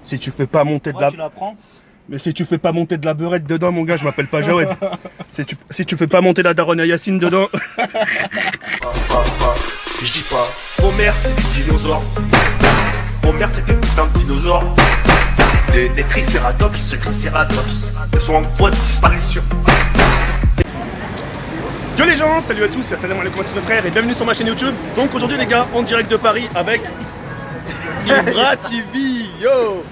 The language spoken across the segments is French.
Si tu fais pas monter de la... Tu la prends? Mais si tu fais pas monter de la beurette dedans, mon gars, je m'appelle pas Jawed. Si tu fais pas monter la daronne à Yacine dedans... Je dis pas, vos mères c'est des dinosaures. Vos mères c'est des putains de dinosaures. Des tricératops, ils sont en voie de disparition. Yo les gens, salut à tous, salam alaikum mes frères et bienvenue sur ma chaîne YouTube. Donc aujourd'hui les gars, en direct de Paris avec Ibra TV, yo.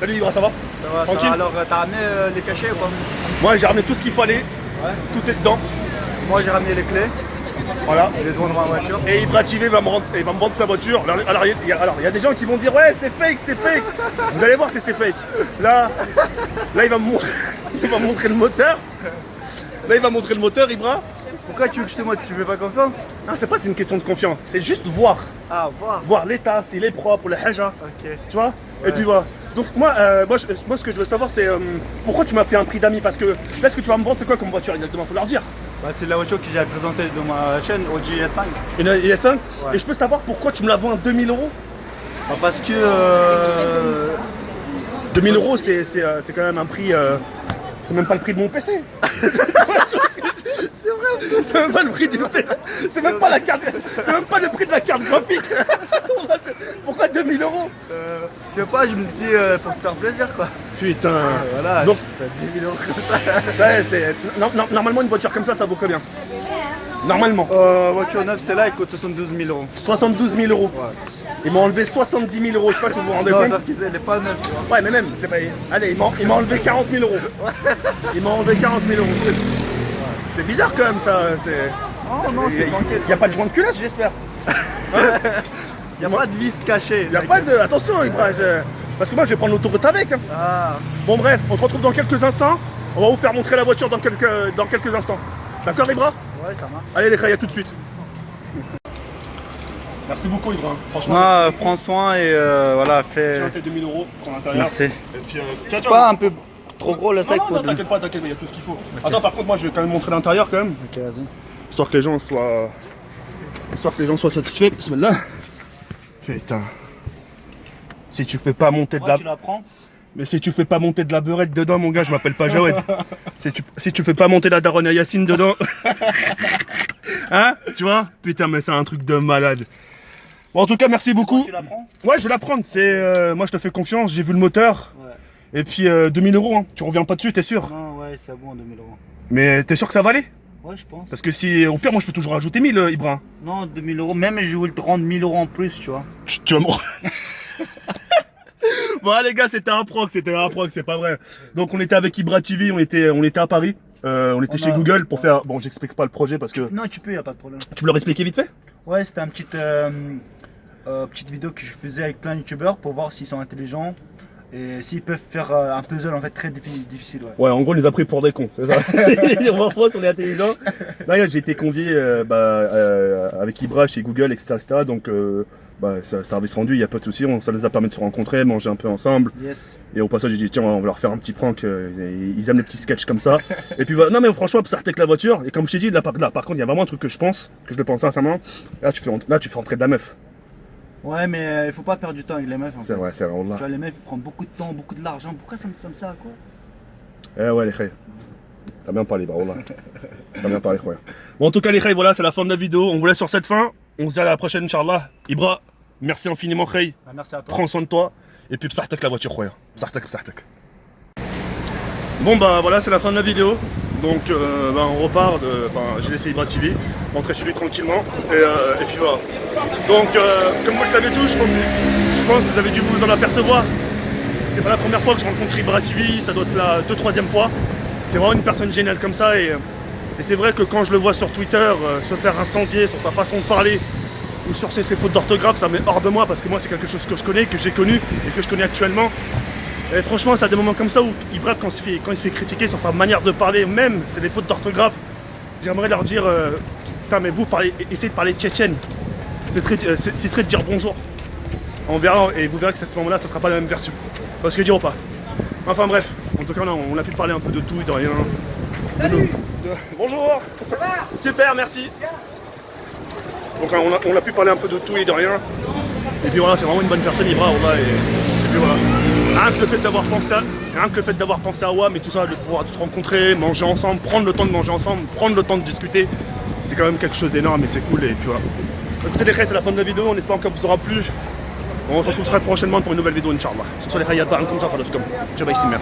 Salut Ibra, ça va? Ça va, tranquille. ça va. Alors t'as ramené les cachets ou pas? Moi j'ai ramené tout ce qu'il fallait, Ouais. tout est dedans, Moi j'ai ramené les clés, voilà. je les dois dans ma voiture. Et Ibra TV va me rendre sa voiture. Alors il y a des gens qui vont dire ouais c'est fake, c'est fake. Vous allez voir si c'est fake. Là il va me montrer, il va me montrer le moteur. Là il va montrer le moteur Ibra. Pourquoi tu veux que je te montre? Tu fais pas confiance? Non c'est pas une question de confiance, c'est juste voir. Ah, voir. Voir l'état, s'il est propre ou le haja. Ok. Tu vois? Ouais. Et puis voilà. Donc moi ce que je veux savoir c'est pourquoi tu m'as fait un prix d'amis, parce que là ce que tu vas me vendre c'est quoi comme voiture exactement, faut leur dire. Bah, c'est la voiture que j'ai présentée dans ma chaîne au GS5. Une IS5. Ouais. Et je peux savoir pourquoi tu me la vends à 2000 €? Bah, parce que 2000 € c'est quand même un prix, c'est même pas le prix de mon PC. c'est vrai. C'est même pas le prix du PC. C'est même pas la carte, c'est même pas le prix de la carte graphique. Pourquoi 2000 €? Je sais pas, je me suis dit pour te faire plaisir quoi. Putain. Voilà, Donc je fais 10 000 € comme ça. ça c'est normalement une voiture comme ça vaut combien? Normalement. Voiture neuve, celle-là elle coûte 72 000 €. 72 000 €. Ouais. Ils m'ont enlevé 70 000 €, je sais pas si vous vous rendez Non, compte. sauf qu'elle est pas neuve, tu vois. Ouais, mais même, c'est pas. Allez, il m'a enlevé 40 000 €. Il m'a enlevé 40 000 €. C'est bizarre quand même ça. Oh non, c'est tranquille. Il n'y a pas de joint de culasse, j'espère. Il n'y a pas de vis cachée. Il n'y a pas de. Attention, Ibra, parce que moi je vais prendre l'autoroute avec. Hein. Ah, Bon, bref, on se retrouve dans quelques instants. On va vous faire montrer la voiture dans quelques instants. D'accord, Ibra? ouais, ça marche. Allez, les frères, à tout de suite. Merci beaucoup, Ibra. Franchement, Moi, prends soin et voilà, fais. j'ai tes 2000 € sur l'intérieur. Merci. Et puis, ciao, C'est ciao. pas un peu trop gros le sac Non, pour non, de- t'inquiète pas, il y a tout ce qu'il faut. Attends, par contre, moi je vais quand même montrer l'intérieur quand même. Ok, vas-y. Histoire que les gens soient. Satisfaits. Bismillah. Putain. Si tu fais pas monter de la. Tu la prends? Mais si tu fais pas monter de la beurette dedans, mon gars, je m'appelle pas Jawed. Si tu fais pas monter la daronne à Yacine dedans. Hein? Tu vois? Putain, mais c'est un truc de malade. Bon, en tout cas, merci beaucoup. Tu la prends? Ouais, je vais la prendre. Moi, je te fais confiance. J'ai vu le moteur. Ouais. Et puis, 2000 €. Hein. Tu reviens pas dessus, t'es sûr? Non, ouais, c'est bon, 2000 €. Mais t'es sûr que ça va aller? Ouais, je pense. Parce que si, au pire, moi, je peux toujours rajouter 1000, Ibra. Non, 2000 €. Même je voulais te rendre 1000 € en plus, tu vois. Tu vas me. Bon, les gars, c'était un prank, c'est pas vrai. Donc, on était avec Ibra TV, on était à Paris. On était chez Google pour faire. Bon, j'explique pas le projet parce que. Non, tu peux, y a pas de problème. Tu me l'aurais expliqué vite fait? Ouais, c'était un petite vidéo que je faisais avec plein de youtubeurs pour voir s'ils sont intelligents et s'ils peuvent faire un puzzle en fait très difficile. Ouais. Ouais, en gros, on les a pris pour des cons, c'est ça. En France, on est intelligents. D'ailleurs, j'ai été convié avec Ibra chez Google, etc. Donc, service rendu, il n'y a pas de souci. Ça les a permis de se rencontrer, manger un peu ensemble. Yes. Et au passage, j'ai dit, tiens, on va leur faire un petit prank. Ils aiment les petits sketchs comme ça. Et puis, non, mais franchement, ça avec la voiture. Et comme je t'ai dit, là, par contre, il y a vraiment un truc que je le pense sincèrement. Là, tu fais rentrer de la meuf. Ouais, mais il faut pas perdre du temps avec les meufs. En C'est fait. vrai, c'est vrai. Tu vois, les meufs ils prennent beaucoup de temps, beaucoup de l'argent. Pourquoi ça me sert à quoi? Eh ouais, les frères. T'as bien parlé, bro. T'as bien parlé, frère. Bon, en tout cas, les frères, voilà, c'est la fin de la vidéo. On vous laisse sur cette fin. On se dit à la prochaine, Inch'Allah. Ibra, merci infiniment, frère. Bah, merci à toi. Prends soin de toi. Et puis, psartek la voiture, frère. Psartek. Bon, bah voilà, c'est la fin de la vidéo. Donc, on repart. J'ai laissé Ibra TV rentrer chez lui tranquillement. Et puis voilà. Donc, comme vous le savez tous, je pense que vous avez dû vous en apercevoir. C'est pas la première fois que je rencontre Ibra TV, ça doit être la 2-3e fois. C'est vraiment une personne géniale comme ça. Et c'est vrai que quand je le vois sur Twitter se faire incendier sur sa façon de parler ou sur ses fautes d'orthographe, ça met hors de moi parce que moi, c'est quelque chose que je connais, que j'ai connu et que je connais actuellement. Et franchement, c'est à des moments comme ça où Ibra, quand il se fait critiquer sur sa manière de parler, même c'est des fautes d'orthographe, j'aimerais leur dire putain, mais vous essayez de parler tchétchène. Ce serait de dire bonjour. On verra et vous verrez que à ce moment-là, ça sera pas la même version. Parce que dire ou pas. Enfin bref, en tout cas, on a pu parler un peu de tout et de rien. Salut. Bonjour. Ça va? Super, merci. Donc on a pu parler un peu de tout et de rien. Et puis voilà, c'est vraiment une bonne personne, Ibra. Et puis voilà. Rien que le fait d'avoir pensé à WAM et tout ça, de pouvoir se rencontrer, manger ensemble, prendre le temps de manger ensemble, prendre le temps de discuter, c'est quand même quelque chose d'énorme et c'est cool. Et puis voilà. Écoutez les frères, c'est la fin de la vidéo, on espère que vous aura plu. On se retrouve très prochainement pour une nouvelle vidéo, Inch'Allah. Sur les Hayat Baran comme ça, Faloscom. Jabba Issimer.